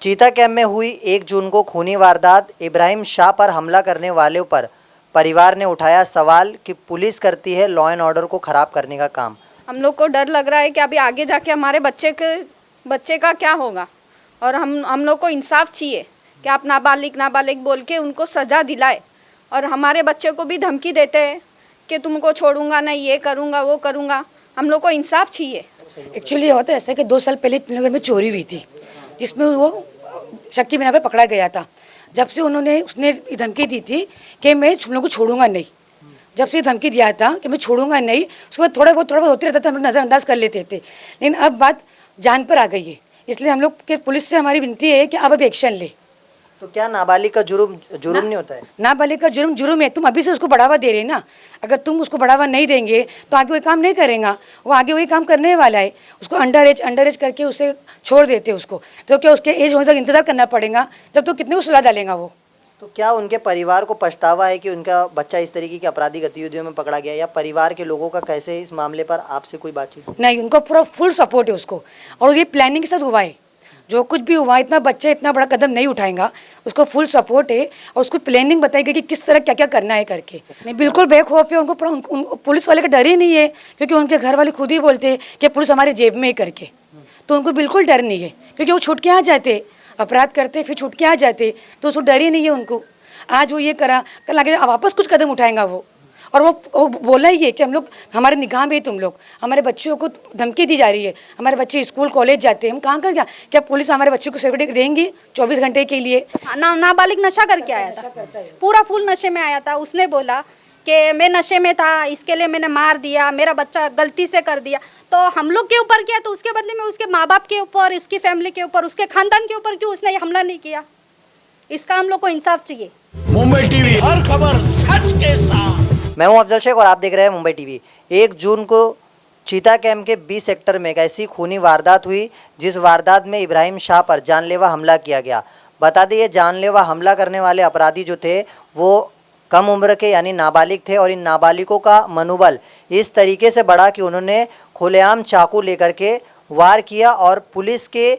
चीता कैंप में हुई 1 जून को खूनी वारदात इब्राहिम शाह पर हमला करने वालों पर परिवार ने उठाया सवाल कि पुलिस करती है लॉ एंड ऑर्डर को खराब करने का काम। हम लोग को डर लग रहा है कि अभी आगे जाके हमारे बच्चे का क्या होगा, और हम लोग को इंसाफ चाहिए कि आप नाबालिग बोल के उनको सज़ा दिलाए। और हमारे बच्चे को भी धमकी देते हैं कि तुमको छोड़ूंगा नहीं, ये करूँगा वो करूँगा। हम लोग को इंसाफ चाहिए। एक्चुअली होता है ऐसा कि 2 साल पहले नगर में चोरी हुई थी जिसमें वो शक्ति मीना पर पकड़ा गया था। जब से उसने धमकी दी थी कि मैं तुम लोगों को छोड़ूंगा नहीं, जब से धमकी दिया था कि मैं छोड़ूंगा नहीं, उसके बाद थोड़ा बहुत होते रहता था, हम लोग नज़रअंदाज कर लेते थे। लेकिन अब बात जान पर आ गई है, इसलिए हम लोग के पुलिस से हमारी विनती है कि अब एक्शन ले। तो क्या नाबालिग का जुर्म नहीं होता है? नाबालिग का जुर्म है। तुम अभी से उसको बढ़ावा दे रहे ना, अगर तुम उसको बढ़ावा नहीं देंगे तो आगे वही काम नहीं करेगा, वो आगे वही काम करने वाला है। उसको अंडर एज करके उसे छोड़ देते उसको, तो क्या उसके एज होने तक इंतजार करना पड़ेगा, जब तो कितने को सजा डालेगा वो। तो क्या उनके परिवार को पछतावा है कि उनका बच्चा इस तरीके की आपराधिक गतिविधियों में पकड़ा गया, या परिवार के लोगों का कैसे इस मामले पर आपसे कोई बातचीत? नहीं, उनको पूरा फुल सपोर्ट है उसको, और ये प्लानिंग के साथ हुआ है। जो कुछ भी हुआ, इतना बच्चा इतना बड़ा कदम नहीं उठाएगा, उसको फुल सपोर्ट है और उसको प्लानिंग बताई गई कि किस तरह क्या क्या करना है करके। नहीं, बिल्कुल बेखौफ है उनको, पुलिस वाले का डर ही नहीं है, क्योंकि उनके घर वाले खुद ही बोलते हैं कि पुलिस हमारे जेब में ही करके। तो उनको बिल्कुल डर नहीं है, क्योंकि वो छूट के आ जाते, अपराध करते फिर छूट के आ जाते, तो उसको डर ही नहीं है उनको। आज वो ये करा, कल आगे वापस कुछ कदम उठाएगा वो। और वो बोला ही है कि हम लोग, हमारे निगाह में तुम लोग, हमारे बच्चों को धमकी दी जा रही है, हमारे बच्चे स्कूल कॉलेज जाते हैं, हम कहाँ का क्या पुलिस हमारे बच्चों को सिक्योरिटी देंगी 24 घंटे के लिए? नाबालिग नशा करके आया था, पूरा फुल नशे में आया था। उसने बोला कि मैं नशे में था, इसके लिए मैंने मार दिया, मेरा बच्चा गलती से कर दिया। तो हम लोग के ऊपर किया, तो उसके बदले में उसके माँ बाप के ऊपर, उसकी फैमिली के ऊपर, उसके खानदान के ऊपर क्यों उसने हमला नहीं किया? इसका हम लोग को इंसाफ चाहिए। मुंबई टीवी, हर खबर सच के साथ। मैं हूं अफजल शेख और आप देख रहे हैं मुंबई टीवी। 1 जून को चीता कैंप के बी सेक्टर में एक ऐसी खूनी वारदात हुई जिस वारदात में इब्राहिम शाह पर जानलेवा हमला किया गया। बता दें, ये जानलेवा हमला करने वाले अपराधी जो थे वो कम उम्र के यानी नाबालिग थे, और इन नाबालिगों का मनोबल इस तरीके से बढ़ा कि उन्होंने खुलेआम चाकू लेकर के वार किया और पुलिस के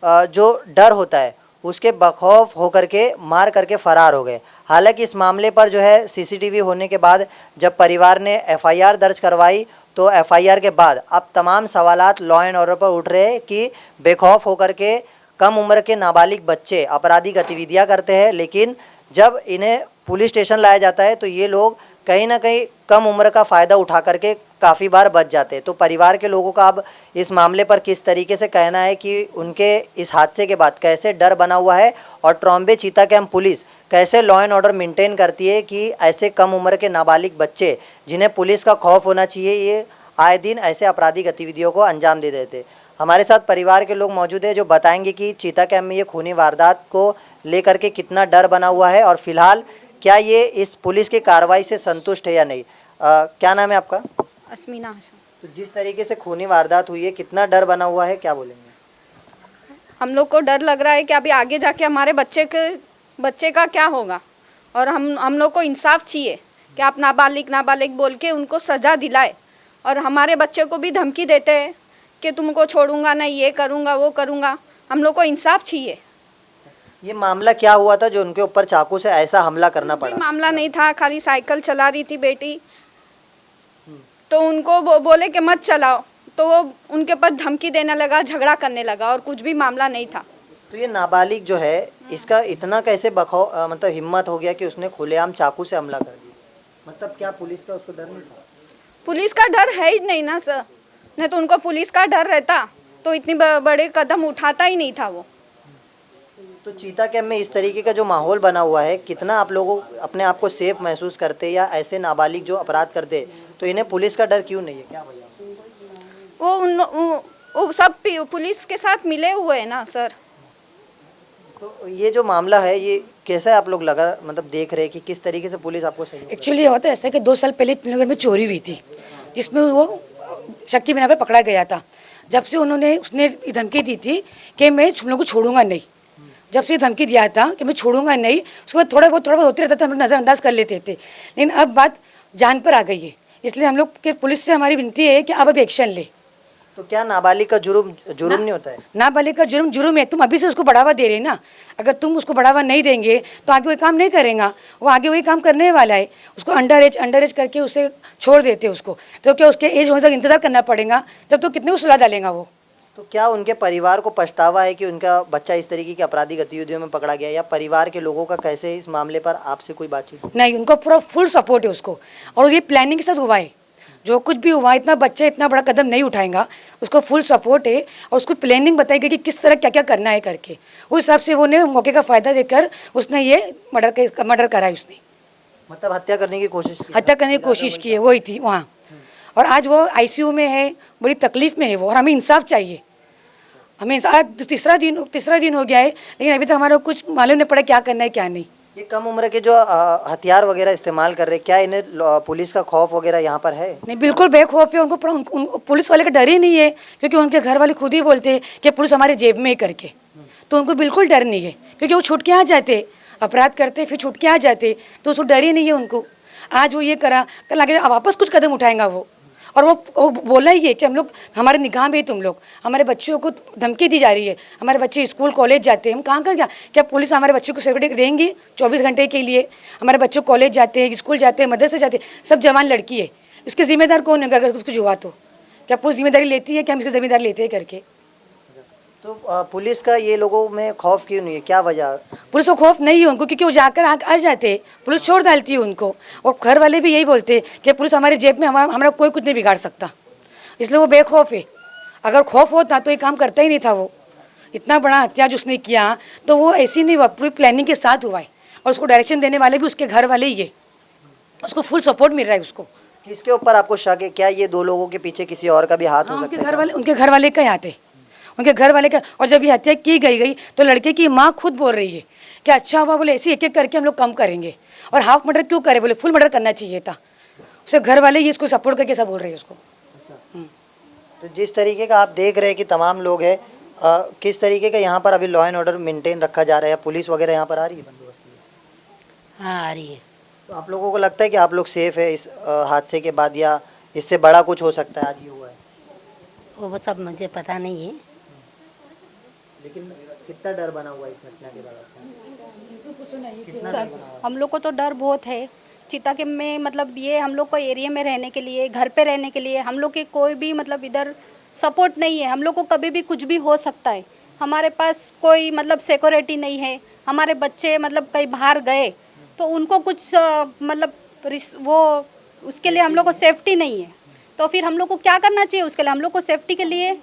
जो डर होता है उसके बखौफ होकर के मार करके फरार हो गए। हालांकि इस मामले पर जो है सीसीटीवी होने के बाद जब परिवार ने एफआईआर दर्ज करवाई, तो एफआईआर के बाद अब तमाम सवालात लॉ एंड ऑर्डर पर उठ रहे हैं कि बेखौफ होकर के कम उम्र के नाबालिग बच्चे आपराधिक गतिविधियां करते हैं, लेकिन जब इन्हें पुलिस स्टेशन लाया जाता है तो ये लोग कहीं ना कहीं कम उम्र का फ़ायदा उठा करके काफ़ी बार बच जाते हैं। तो परिवार के लोगों का अब इस मामले पर किस तरीके से कहना है कि उनके इस हादसे के बाद कैसे डर बना हुआ है, और ट्रॉम्बे चीता कैंप पुलिस कैसे लॉ एंड ऑर्डर मेंटेन करती है कि ऐसे कम उम्र के नाबालिग बच्चे जिन्हें पुलिस का खौफ होना चाहिए, ये आए दिन ऐसे आपराधिक गतिविधियों को अंजाम दे देते। हमारे साथ परिवार के लोग मौजूद हैं जो बताएंगे कि चीता कैंप में ये खूनी वारदात को लेकर के कितना डर बना हुआ है, और फिलहाल क्या ये इस पुलिस की कार्रवाई से संतुष्ट है या नहीं। क्या नाम है आपका? अस्मीना। तो जिस तरीके से खूनी वारदात हुई है, कितना डर बना हुआ है, क्या बोलेंगे? हम लोग को डर लग रहा है कि अभी आगे जाके हमारे बच्चे का क्या होगा, और हम लोग को इंसाफ चाहिए कि आप नाबालिग बोल के उनको सज़ा दिलाए। और हमारे बच्चे को भी धमकी देते हैं कि तुमको छोड़ूंगा नहीं, ये करूँगा वो करूँगा। हम लोग को इंसाफ चाहिए। ये मामला क्या हुआ था जो उनके ऊपर चाकू से ऐसा हमला करना पड़ा? मामला नहीं था, खाली साइकिल चला रही थी बेटी, तो उनको बोले कि मत चलाओ, तो वो उनके ऊपर धमकी देने लगा, झगड़ा करने लगा, और कुछ भी मामला नहीं था। तो ये नाबालिग जो है इसका इतना कैसे मतलब हिम्मत हो गया कि उसने खुलेआम चाकू से हमला कर दिया? मतलब क्या पुलिस का उसको डर नहीं था? पुलिस का डर है ही नहीं ना सर, नहीं तो उनको पुलिस का डर रहता तो इतनी बड़े कदम उठाता ही नहीं था वो। तो चीता कैंप में इस तरीके का जो माहौल बना हुआ है, कितना आप लोगों अपने आप को सेफ महसूस करते, या ऐसे नाबालिग जो अपराध करते तो इन्हें पुलिस का डर क्यों नहीं है, क्या वजह? वो सब पुलिस के साथ मिले हुए हैं ना सर। तो ये जो मामला है ये कैसा आप लोग लगा, मतलब देख रहे हैं कि किस तरीके से पुलिस आपको सही? एक्चुअली होता है ऐसा कि 2 साल पहले नगर में चोरी हुई थी जिसमें वो शक्ति मीना पर पकड़ा गया था। जब से उसने धमकी दी थी कि मैं तुम लोगों को छोड़ूंगा नहीं, जब से धमकी दिया था कि मैं छोड़ूंगा नहीं, उसके बाद थोड़ा बहुत होते रहता था, हम लोग नज़रअंदाज कर लेते थे। लेकिन अब बात जान पर आ गई है, इसलिए हम लोग के पुलिस से हमारी विनती है कि अब एक्शन ले। तो क्या नाबालिग का जुर्म जुर्म नहीं होता है? नाबालिग का जुर्म जुर्म है। तुम अभी से उसको बढ़ावा दे रहे हैं ना। अगर तुम उसको बढ़ावा नहीं देंगे तो आगे वही काम नहीं करेगा। वो आगे वही काम करने वाला है। उसको अंडर एज करके उसे छोड़ देते उसको, तो क्या उसके एज होने तक इंतजार करना पड़ेगा? तब तो कितने को सुला डालेगा वो। तो क्या उनके परिवार को पछतावा है कि उनका बच्चा इस तरीके की आपराधिक गतिविधियों में पकड़ा गया, या परिवार के लोगों का कैसे इस मामले पर आपसे कोई बातचीत? नहीं, उनको पूरा फुल सपोर्ट है उसको, और ये प्लानिंग के साथ हुआ है। जो कुछ भी हुआ, इतना बच्चा इतना बड़ा कदम नहीं उठाएगा। उसको फुल सपोर्ट है और उसको प्लानिंग बताई गई कि किस तरह क्या क्या करना है करके। उस हिसाब से वो ने मौके का फ़ायदा देकर उसने ये मर्डर करा है उसने। मतलब हत्या करने की कोशिश की? हत्या करने की कोशिश की है, वही थी वहाँ। और आज वो आईसीयू में है, बड़ी तकलीफ में है वो, और हमें इंसाफ चाहिए। हमें आज तीसरा दिन हो गया है, लेकिन अभी तक हमारा कुछ मालूम नहीं पड़ा क्या करना है क्या नहीं। ये कम उम्र के जो हथियार वगैरह इस्तेमाल कर रहे हैं, क्या इन्हें पुलिस का खौफ वगैरह यहाँ पर है? नहीं, बिल्कुल बेखौफ है। उनको पुलिस वाले का डर ही नहीं है, क्योंकि उनके घर वाले खुद ही बोलते हैं कि पुलिस हमारे जेब में ही करके। तो उनको बिल्कुल डर नहीं है, क्योंकि वो छूट के आ जाते, अपराध करते फिर छूट के आ जाते, तो उसको डर ही नहीं है उनको। आज वो ये करा, कल आगे वापस कुछ कदम उठाएगा वो। और वो बोला ही है कि हम लोग, हमारे निगाह में तुम लोग, हमारे बच्चों को धमकी दी जा रही है। हमारे बच्चे स्कूल कॉलेज जाते हैं, हम कहाँ क्या पुलिस हमारे बच्चों को सिक्योरिटी देंगी 24 घंटे के लिए? हमारे बच्चों कॉलेज जाते हैं, स्कूल जाते हैं, मदरसे जाते हैं, सब जवान लड़की है। इसके जिम्मेदार कौन है? अगर कुछ हुआ तो क्या पुलिस जिम्मेदारी लेती है? क्या हम इसकी जिम्मेदारी लेते हैं करके? तो पुलिस का ये लोगों में खौफ क्यों नहीं है, क्या वजह? पुलिस को खौफ नहीं है उनको, क्योंकि वो जाकर आ जाते, पुलिस छोड़ डालती है उनको। और घर वाले भी यही बोलते हैं कि पुलिस हमारे जेब में, हमारा कोई कुछ नहीं बिगाड़ सकता, इसलिए वो बेखौफ है। अगर खौफ होता तो ये काम करता ही नहीं था वो। इतना बड़ा हत्या जो उसने किया, तो वो ऐसी नहीं हुआ, पूरी प्लानिंग के साथ हुआ है। और उसको डायरेक्शन देने वाले भी उसके घर वाले ही है, उसको फुल सपोर्ट मिल रहा है उसको। किसके ऊपर आपको शक है? क्या ये दो लोगों के पीछे किसी और का भी हाथ हो सकता है? उनके घर वाले का हाथ है, उनके घर वाले का। और जब ये हत्या की गई तो लड़के की माँ खुद बोल रही है कि अच्छा हुआ, बोले ऐसे एक करके हम लोग कम करेंगे। और हाफ मर्डर क्यों करे? बोले फुल मर्डर करना चाहिए था। उसे घर वाले ही इसको सपोर्ट करके सब बोल रहे हैं उसको। तो जिस तरीके का आप देख रहे हैं कि तमाम लोग हैं, किस तरीके का यहाँ पर अभी लॉ एंड ऑर्डर मेंटेन रखा जा रहा है? पुलिस वगैरह यहाँ पर आ रही है बंदोबस्त के लिए? हाँ, आ रही है। तो आप लोगों को लगता है कि आप लोग सेफ है इस हादसे के बाद, या इससे बड़ा कुछ हो सकता है? आज ये हुआ है वो सब मुझे पता नहीं है। लेकिन कितना डर बना हुआ है इस घटना के बाद आपको? कितना डर बना हुआ है? हम लोग को तो डर बहुत है। चीता के में मतलब ये हम लोग को एरिया में रहने के लिए, घर पे रहने के लिए हम लोग के कोई भी मतलब इधर सपोर्ट नहीं है। हम लोग को कभी भी कुछ भी हो सकता है। हमारे पास कोई मतलब सिक्योरिटी नहीं है। हमारे बच्चे मतलब कहीं बाहर गए तो उनको कुछ मतलब वो उसके लिए हम लोग को सेफ्टी नहीं है। तो फिर हम लोग को क्या करना चाहिए? उसके लिए हम लोग को सेफ्टी के लिए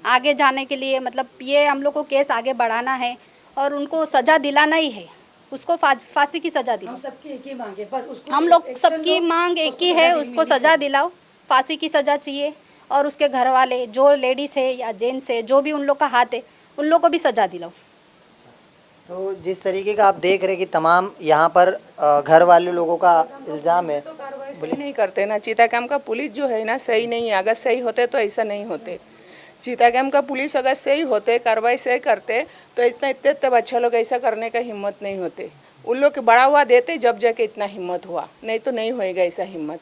आगे जाने के लिए मतलब ये हम लोग को केस आगे बढ़ाना है और उनको सज़ा दिलाना ही है। उसको फांसी की सज़ा दिलाओ। हम सबकी एक ही मांग है, बस उसको हम लोग सबकी मांग एक ही है, उसको सज़ा दिलाओ, फांसी की सज़ा चाहिए। और उसके घर वाले जो लेडीज़ है या जेंट्स है, जो भी उन लोग का हाथ है, उन लोग को भी सज़ा दिलाओ। तो जिस तरीके का आप देख रहे हैं कि तमाम यहाँ पर घर वाले लोगों का इल्ज़ाम है, सही नहीं करते ना। चीता कैम्प का पुलिस जो है ना सही नहीं है। अगर सही होते तो ऐसा नहीं होते। चीता कैम्प का पुलिस अगर सही होते, कार्रवाई सही करते, तो इतने बच्चे लोग ऐसा करने का हिम्मत नहीं होते। उन लोग के बड़ा हुआ देते जब जाके इतना हिम्मत हुआ, नहीं तो नहीं होएगा ऐसा हिम्मत।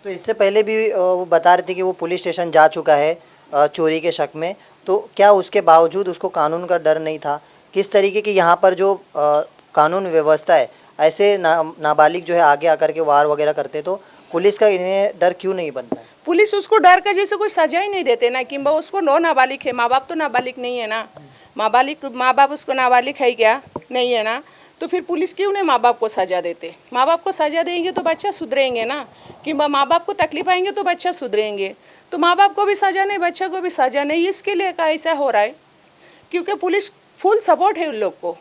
तो इससे पहले भी वो बता रहे थे कि वो पुलिस स्टेशन जा चुका है चोरी के शक में, तो क्या उसके बावजूद उसको कानून का डर नहीं था? किस तरीके की यहाँ पर जो कानून व्यवस्था है, ऐसे नाबालिग जो है आगे आकर के वार वगैरह करते, तो पुलिस का इन्हें डर क्यों नहीं बनता है? पुलिस उसको डर का जैसे कोई सजा ही नहीं देते ना, कि उसको नो नाबालिग है। माँ बाप तो नाबालिग नहीं है ना। माँ बाप उसको नाबालिग है क्या? नहीं है ना। तो फिर पुलिस क्यों नहीं माँ बाप को सजा देते? माँ बाप को सजा देंगे तो बच्चा सुधरेंगे ना, कि माँ बाप को तकलीफ आएंगे तो बच्चा सुधरेंगे। तो माँ बाप को भी सजा नहीं, बच्चा को भी सजा नहीं। इसके लिए का ऐसा हो रहा है क्योंकि पुलिस फुल सपोर्ट है उन लोग को,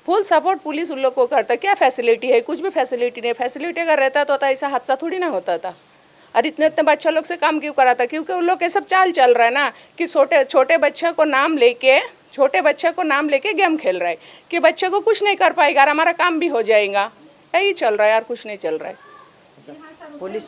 फुल सपोर्ट पुलिस उन लोग को करता। क्या फैसिलिटी है? कुछ भी फैसिलिटी नहीं। फैसिलिटी अगर रहता तो ऐसा हादसा थोड़ी ना होता था। और इतने बच्चा लोग से काम क्यों कराता? क्योंकि उन लोग के सब चाल चल रहा है ना, कि छोटे बच्चे को नाम लेके गेम खेल रहा है, कि बच्चे को कुछ नहीं कर पाएगा और हमारा काम भी हो जाएगा। यही चल रहा है यार, कुछ नहीं चल रहा है। पुलिस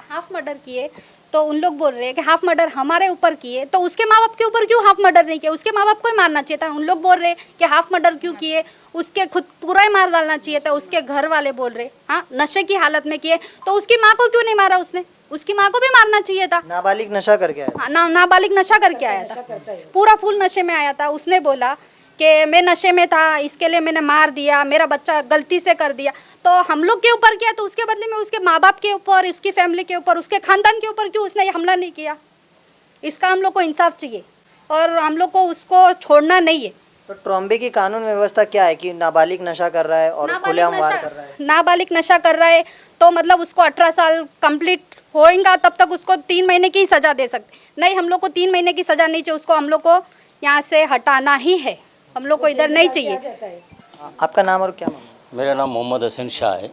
हाफ मर्डर किए तो उन लोग बोल रहे हैं कि हाफ मर्डर हमारे ऊपर किए, तो उसके माँ बाप के ऊपर क्यों हाफ मर्डर नहीं किया? उसके माँ बाप को ही मारना चाहिए था। उन लोग बोल रहे हैं कि हाफ मर्डर क्यों किए, उसके खुद पूरा ही मार डालना चाहिए था। उसके घर वाले बोल रहे हाँ नशे की हालत में किए, तो उसकी माँ को क्यों नहीं मारा उसने? उसकी माँ को भी मारना चाहिए था। नाबालिग नशा करके आया। हाँ, नाबालिग नशा करके आया था, पूरा फुल नशे में आया था। उसने बोला कि मैं नशे में था, इसके लिए मैंने मार दिया, मेरा बच्चा गलती से कर दिया। तो हम लोग के ऊपर किया, तो उसके बदले में उसके माँ बाप के ऊपर, उसकी फैमिली के ऊपर, उसके खानदान के ऊपर क्यों उसने हमला नहीं किया? इसका हम लोग को इंसाफ चाहिए और हम लोग को उसको छोड़ना नहीं है। तो ट्रॉम्बे की कानून व्यवस्था क्या है कि नाबालिग नशा कर रहा है और खुलेआम वार कर रहा है? नाबालिग नशा कर रहा है तो मतलब उसको 18 साल कंप्लीट होएगा तब तक उसको 3 महीने की सज़ा दे सकते। नहीं, हम लोग को 3 महीने की सज़ा नहीं चाहिए, उसको हम लोग को यहाँ से हटाना ही है, हम लोग को इधर नहीं चाहिए। आपका नाम और क्या नाम है? मेरा नाम मोहम्मद हसन शाह है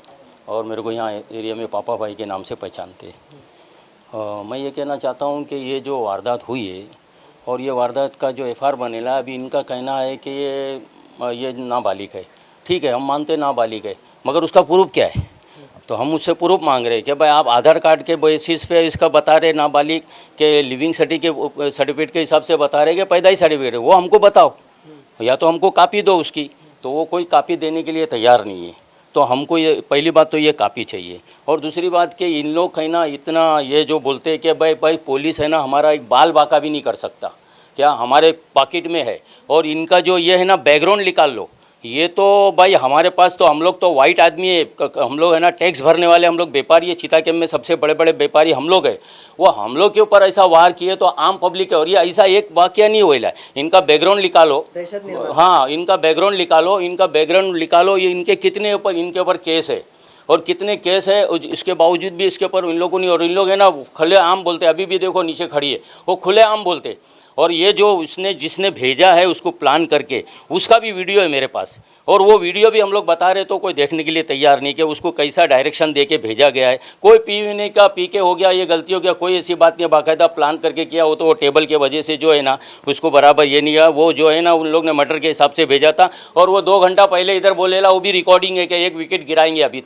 और मेरे को यहाँ एरिया में पापा भाई के नाम से पहचानते हैं। मैं ये कहना चाहता हूँ कि ये जो वारदात हुई है और ये वारदात का जो एफआईआर बनेला, अभी इनका कहना है कि ये नाबालिग है। ठीक है, हम मानते नाबालिग है, मगर उसका प्रूफ क्या है? तो हम उससे प्रूफ मांग रहे हैं कि भाई आप आधार कार्ड के बेसिस पे इसका बता रहे नाबालिग के लिविंग सर्टिफिकेट के हिसाब से बता रहे कि पैदाइश सर्टिफिकेट है, वो हमको बताओ, या तो हमको कापी दो उसकी। तो वो कोई कापी देने के लिए तैयार नहीं है। तो हमको ये पहली बात तो ये कापी चाहिए, और दूसरी बात कि इन लोग है ना इतना ये जो बोलते हैं कि भाई पुलिस है ना हमारा एक बाल बाका भी नहीं कर सकता, क्या हमारे पॉकेट में है, और इनका जो ये है ना बैकग्राउंड निकाल लो। ये तो भाई हमारे पास तो हम लोग तो वाइट आदमी है, हम लोग है ना टैक्स भरने वाले, हम लोग व्यापारी है, चिता कैंप में सबसे बड़े बड़े व्यापारी हम लोग है। वो हम लोग के ऊपर ऐसा वार किए तो आम पब्लिक है, और ये ऐसा एक वाकया नहीं हुआ है। इनका बैकग्राउंड निकालो, हाँ इनका बैकग्राउंड निकालो, ये इनके कितने ऊपर इनके ऊपर केस है और कितने केस है, इसके बावजूद भी इसके ऊपर इन लोगों ने, और इन लोग है ना खुले आम बोलते, अभी भी देखो नीचे खड़ी है वो खुले आम बोलते। और ये जो जिसने भेजा है उसको प्लान करके, उसका भी वीडियो है मेरे पास, और वो वीडियो भी हम लोग बता रहे तो कोई देखने के लिए तैयार नहीं कि उसको कैसा डायरेक्शन दे के भेजा गया है। कोई पीने का पी के हो गया, ये गलती हो गया, कोई ऐसी बात नहीं, बाकायदा प्लान करके किया हो। तो वो टेबल के वजह से जो है ना उसको बराबर ये नहीं है, वो जो है ना उन लोग ने मर्डर के हिसाब से भेजा था। और वो 2 घंटा पहले इधर बोलेला, वो भी रिकॉर्डिंग है कि 1 विकेट गिराएंगे अभी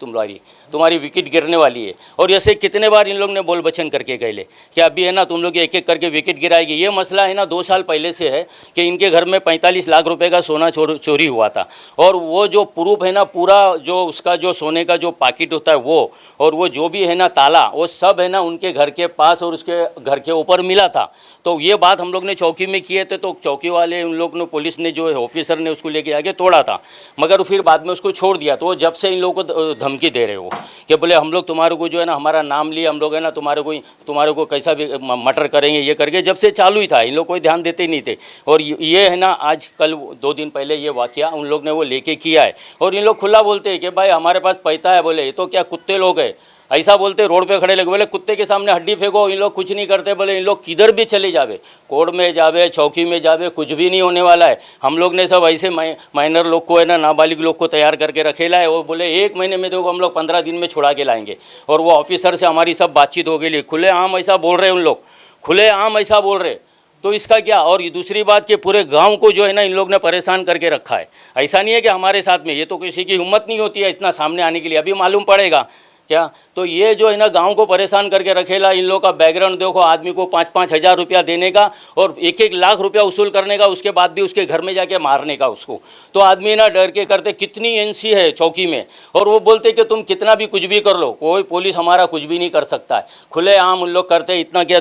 तुम्हारी विकेट गिरने वाली है। और ऐसे कितने बार इन लोग ने बोल बचन करके गए कि अभी है ना तुम लोग एक एक करके विकेट गिराएगी। ये मसला है ना 2 साल पहले से है कि इनके घर में 45 लाख रुपए का सोना चोरी हुआ था, और वो जो प्रूफ है ना पूरा जो उसका जो सोने का जो पैकेट होता है वो, और वो जो भी है ना ताला, वो सब है ना उनके घर के पास और उसके घर के ऊपर मिला था। तो ये बात हम लोग ने चौकी में किए थे, तो चौकी वाले उन लोग ने, पुलिस ने जो है ऑफिसर ने उसको लेके आगे तोड़ा था, मगर फिर बाद में उसको छोड़ दिया। तो जब से इन लोगों को धमकी दे रहे हो कि बोले हम लोग तुम्हारे को जो है ना हमारा नाम लिए, हम लोग है ना तुम्हारे को कैसा भी मर्डर करेंगे, ये करके जब से चालू ही था, इन लोग कोई ध्यान देते ही नहीं थे। और ये है ना आज कल 2 दिन पहले ये वाकया उन लोग ने वो लेके किया है। और इन लोग खुला बोलते हैं कि भाई हमारे पास पैसा है, बोले ये तो क्या कुत्ते लोग हैं, ऐसा बोलते, रोड पे खड़े लगे, बोले कुत्ते के सामने हड्डी फेंको, इन लोग कुछ नहीं करते, बोले इन लोग किधर भी चले जावे, कोर्ट में जावे, चौकी में जावे, कुछ भी नहीं होने वाला है। हम लोग ने सब ऐसे माइनर लोग को है ना, नाबालिग लोग को तैयार करके रखेला है। वो बोले 1 महीने में देखो हम लोग 15 दिन में छुड़ा के लाएंगे। और वो ऑफिसर से हमारी सब बातचीत हो गई, खुले आम ऐसा बोल रहे उन लोग, खुले आम ऐसा बोल रहे। तो इसका क्या? और दूसरी बात कि पूरे गांव को जो है ना इन लोग ने परेशान करके रखा है। ऐसा नहीं है कि हमारे साथ में, ये तो किसी की हिम्मत नहीं होती है इतना सामने आने के लिए, अभी मालूम पड़ेगा क्या। तो ये जो है ना गांव को परेशान करके रखेला। इन लोग का बैकग्राउंड देखो, आदमी को 5-5 हज़ार रुपया देने का और 1-1 लाख रुपया वसूल करने का, उसके बाद भी उसके घर में जाके मारने का उसको। तो आदमी ना डर के करते। कितनी एनसी है चौकी में, और वो बोलते कि तुम कितना भी कुछ भी कर लो, कोई पुलिस हमारा कुछ भी नहीं कर सकता है। खुले आम उन लोग करते। इतना क्या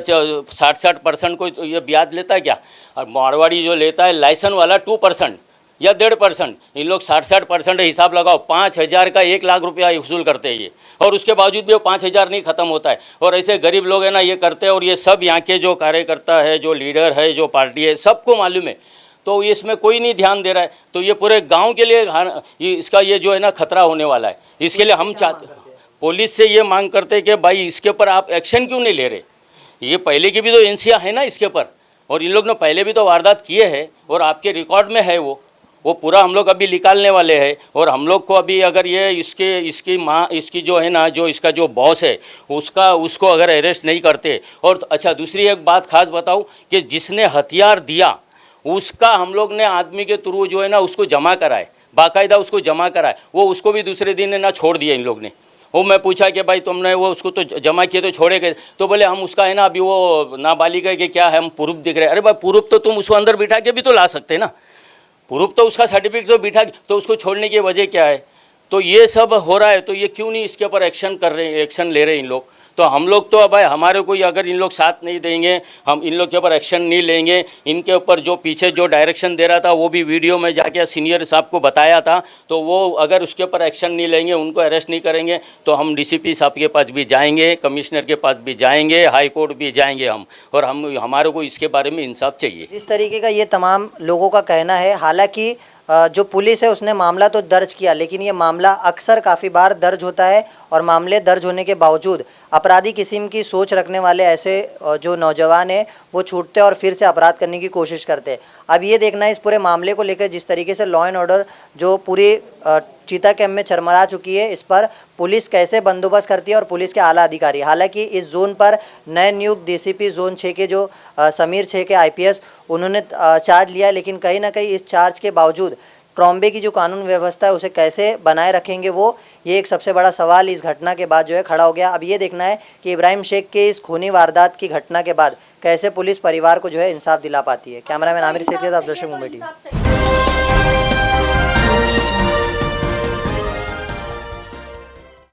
60% को ये ब्याज लेता है क्या? और मारवाड़ी जो लेता है लाइसेंस वाला 2% या 1.5%, इन लोग 60% हिसाब लगाओ, 5,000 का 1 लाख रुपया वसूल करते हैं ये। और उसके बावजूद भी वो 5,000 नहीं ख़त्म होता है। और ऐसे गरीब लोग हैं ना ये करते हैं। और ये सब यहाँ के जो कार्यकर्ता है, जो लीडर है, जो पार्टी है, सबको मालूम है। तो इसमें कोई नहीं ध्यान दे रहा है। तो ये पूरे गांव के लिए इसका ये जो है ना खतरा होने वाला है। इसके लिए हम चाहते, पुलिस से ये मांग करते हैं कि भाई इसके ऊपर आप एक्शन क्यों नहीं ले रहे। ये पहले की भी तो एनसीआर है ना इसके ऊपर, और इन लोग ने पहले भी तो वारदात किए हैं और आपके रिकॉर्ड में है वो पूरा हम लोग अभी निकालने वाले हैं। और हम लोग को अभी अगर ये इसकी माँ, इसकी जो है ना, जो इसका जो बॉस है उसको अगर अरेस्ट नहीं करते। और अच्छा दूसरी एक बात खास बताऊं कि जिसने हथियार दिया उसका हम लोग ने आदमी के थ्रू जो है ना उसको जमा कराए, बाकायदा उसको जमा कराए। वो उसको भी दूसरे दिन ना छोड़ दिया इन लोग ने। वो मैं पूछा कि भाई तुमने वो उसको तो जमा किए तो छोड़े गए, तो बोले हम उसका है ना अभी वो नाबालिग है कि क्या है, हम प्रूफ दिख रहे। अरे भाई प्रूफ तो तुम उसको अंदर बिठा के भी तो ला सकते ना, प्रूफ तो उसका सर्टिफिकेट तो बिठा, तो उसको छोड़ने की वजह क्या है। तो ये सब हो रहा है, तो ये क्यों नहीं इसके ऊपर एक्शन कर रहे हैं, एक्शन ले रहे हैं इन लोग। तो हम लोग तो अब हमारे कोई अगर इन लोग साथ नहीं देंगे, हम इन लोग के ऊपर एक्शन नहीं लेंगे, इनके ऊपर जो पीछे जो डायरेक्शन दे रहा था वो भी वीडियो में जाके सीनियर साहब को बताया था, तो वो अगर उसके ऊपर एक्शन नहीं लेंगे, उनको अरेस्ट नहीं करेंगे, तो हम डीसीपी साहब के पास भी जाएंगे, कमिश्नर के पास भी जाएंगे, हाई कोर्ट भी जाएंगे हम, और हमारे को इसके बारे में इंसाफ चाहिए। इस तरीके का ये तमाम लोगों का कहना है। हालांकि जो पुलिस है उसने मामला तो दर्ज किया, लेकिन ये मामला अक्सर काफ़ी बार दर्ज होता है और मामले दर्ज होने के बावजूद अपराधी किस्म की सोच रखने वाले ऐसे जो नौजवान हैं वो छूटते और फिर से अपराध करने की कोशिश करते हैं। अब ये देखना है इस पूरे मामले को लेकर जिस तरीके से लॉ एंड ऑर्डर जो पूरी चीता कैंप में चरमरा चुकी है, इस पर पुलिस कैसे बंदोबस्त करती है और पुलिस के आला अधिकारी। हालांकि इस जोन पर नए नियुक्त डीसीपी जोन 6 के जो समीर 6 के आईपीएस उन्होंने चार्ज लिया है, लेकिन कहीं ना कहीं इस चार्ज के बावजूद ट्रॉम्बे की जो कानून व्यवस्था है उसे कैसे बनाए रखेंगे वो, ये एक सबसे बड़ा सवाल इस घटना के बाद जो है खड़ा हो गया। अब ये देखना है कि इब्राहिम शेख के इस खूनी वारदात की घटना के बाद कैसे पुलिस परिवार को जो है इंसाफ दिला पाती है। कैमरामैन आमिर सेठी, आप दर्शक मुंबई टीवी।